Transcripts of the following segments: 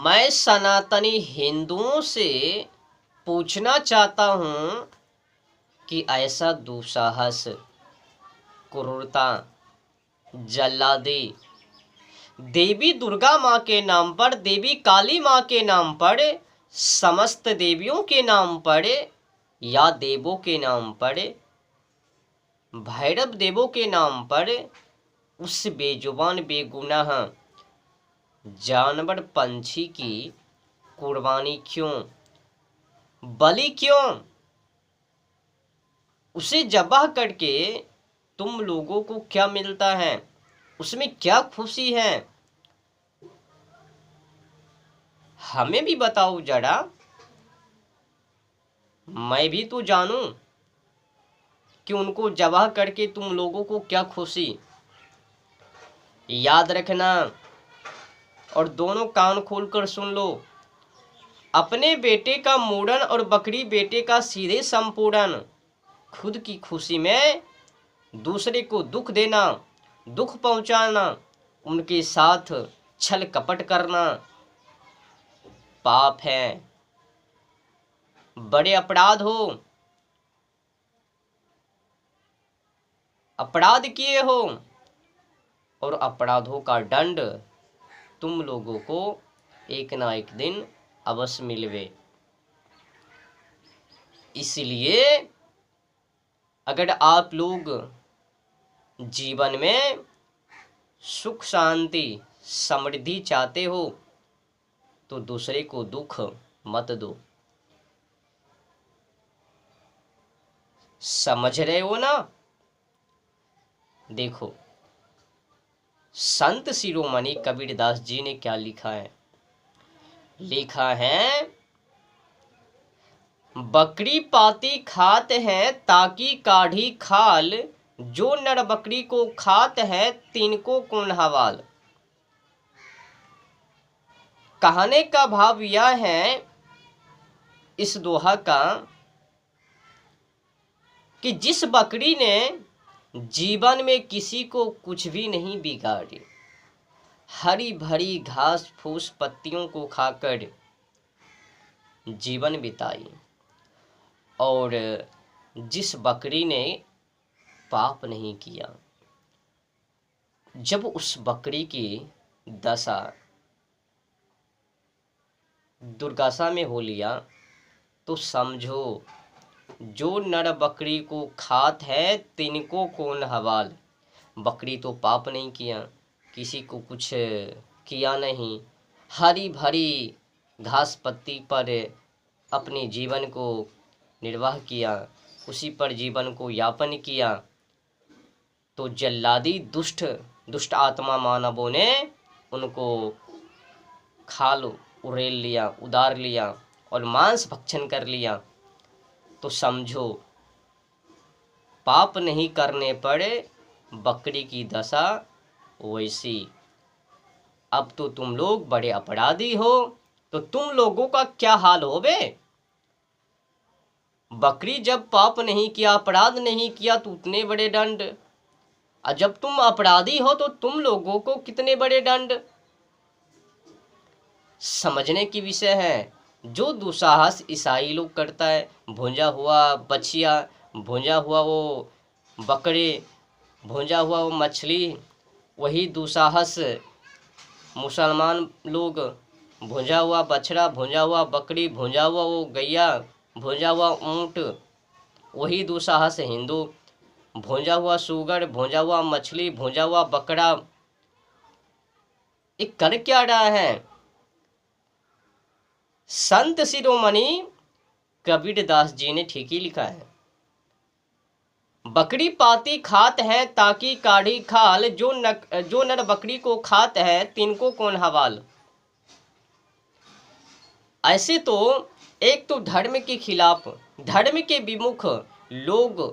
मैं सनातनी हिंदुओं से पूछना चाहता हूँ कि ऐसा दुस्साहस, क्रूरता, जल्लादी देवी दुर्गा माँ के नाम पर, देवी काली माँ के नाम पर, समस्त देवियों के नाम पर या देवों के नाम पर, भैरव देवों के नाम पर उस बेजुबान बेगुनाह जानवर पंछी की कुर्बानी क्यों, बलि क्यों? उसे ज़बाह करके तुम लोगों को क्या मिलता है? उसमें क्या खुशी है? हमें भी बताओ जरा, मैं भी तो जानूं कि उनको ज़बाह करके तुम लोगों को क्या खुशी। याद रखना और दोनों कान खोलकर सुन लो, अपने बेटे का मूड़न और बकरी बेटे का सीधे संपूर्ण। खुद की खुशी में दूसरे को दुख देना, दुख पहुंचाना, उनके साथ छल कपट करना पाप है, बड़े अपराध हो, अपराध किए हो और अपराधों का दंड तुम लोगों को एक ना एक दिन अवश्य मिलवे। इसलिए अगर आप लोग जीवन में सुख शांति समृद्धि चाहते हो तो दूसरे को दुख मत दो। समझ रहे हो ना? देखो, संत शिरोमणि कबीरदास जी ने क्या लिखा है। लिखा है, बकरी पाती खात है ताकि काढ़ी खाल, जो नर बकरी को खात है तिनको कौन हवाल। कहने का भाव यह है इस दोहा का कि जिस बकरी ने जीवन में किसी को कुछ भी नहीं बिगाड़ी, हरी भरी घास फूस पत्तियों को खाकर जीवन बिताई, और जिस बकरी ने पाप नहीं किया, जब उस बकरी की दशा दुर्दशा में हो लिया तो समझो जो नर बकरी को खात है तिनको कौन हवाल। बकरी तो पाप नहीं किया, किसी को कुछ किया नहीं, हरी भरी घास पत्ती पर अपने जीवन को निर्वाह किया, उसी पर जीवन को यापन किया, तो जल्लादी दुष्ट आत्मा मानवों ने उनको खाल उड़ेल लिया, उदार लिया और मांस भक्षण कर लिया। तो समझो पाप नहीं करने पर बकरी की दशा वैसी। अब तो तुम लोग बड़े अपराधी हो, तो तुम लोगों का क्या हाल हो बे? बकरी जब पाप नहीं किया, अपराध नहीं किया तो उतने बड़े दंड, और जब तुम अपराधी हो तो तुम लोगों को कितने बड़े दंड। समझने की विषय है। जो दुस्साहस ईसाई लोग करता है, भुंजा हुआ बछिया, भुंजा हुआ वो बकरे, भुंजा हुआ वो मछली, वही दुस्साहस मुसलमान लोग, भुंजा हुआ बछड़ा, भुंजा हुआ बकरी, भुंजा हुआ वो गैया, भुंजा हुआ ऊंट, वही दुस्साहस हिंदू, भुंजा हुआ सूगर, भुंजा हुआ मछली, भुंजा हुआ बकरा। ये कर क्या रहा है? संत शिरोमणि कबीरदास जी ने ठीक ही लिखा है, बकरी पाती खात है ताकि काढ़ी खाल, जो नर बकरी को खात है तिनको कौन हवाल। ऐसे तो एक तो धर्म के खिलाफ, धर्म के विमुख लोग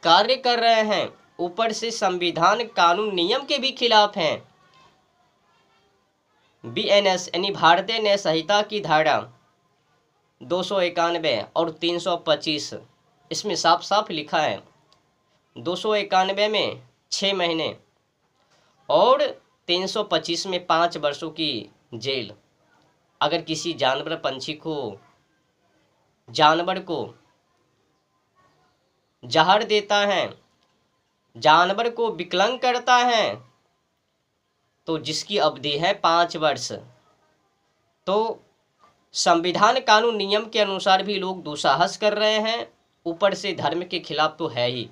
कार्य कर रहे हैं, ऊपर से संविधान कानून नियम के भी खिलाफ हैं। BNS यानी भारतीय न्याय संहिता की धारा 291 और 325, इसमें साफ साफ लिखा है 291 में 6 महीने और 325 में 5 वर्षों की जेल। अगर किसी जानवर पंछी को, जानवर को जहर देता है, जानवर को विकलांग करता है, तो जिसकी अवधि है 5 वर्ष, तो संविधान कानून नियम के अनुसार भी लोग दुस्साहस कर रहे हैं, ऊपर से धर्म के खिलाफ तो है ही।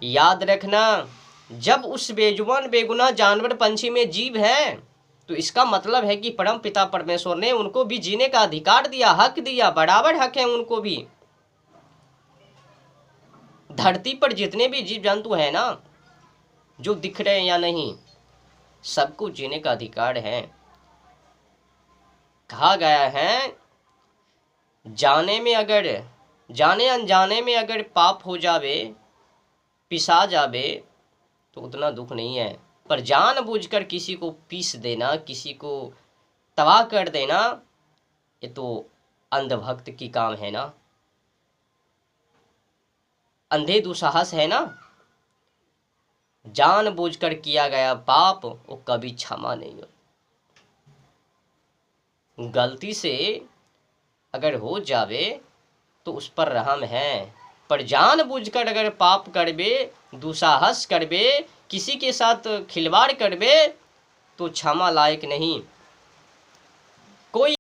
याद रखना, जब उस बेजुबान बेगुनाह जानवर पंछी में जीव है, तो इसका मतलब है कि परम पिता परमेश्वर ने उनको भी जीने का अधिकार दिया, हक दिया, बराबर हक है उनको भी। धरती पर जितने भी जीव जंतु हैं ना, जो दिख रहे हैं या नहीं, सबको जीने का अधिकार है। कहा गया है, जाने अनजाने में अगर पाप हो जावे, पिसा जावे, तो उतना दुख नहीं है, पर जानबूझकर किसी को पीस देना, किसी को तबाह कर देना, ये तो अंधभक्त की काम है ना, अंधे दुस्साहस है ना। जानबूझकर किया गया पाप वो कभी क्षमा नहीं हो। गलती से अगर हो जावे तो उस पर रहम है, पर जानबूझकर अगर पाप करबे, दुस्साहस करबे, किसी के साथ खिलवाड़ करबे, तो क्षमा लायक नहीं। कोई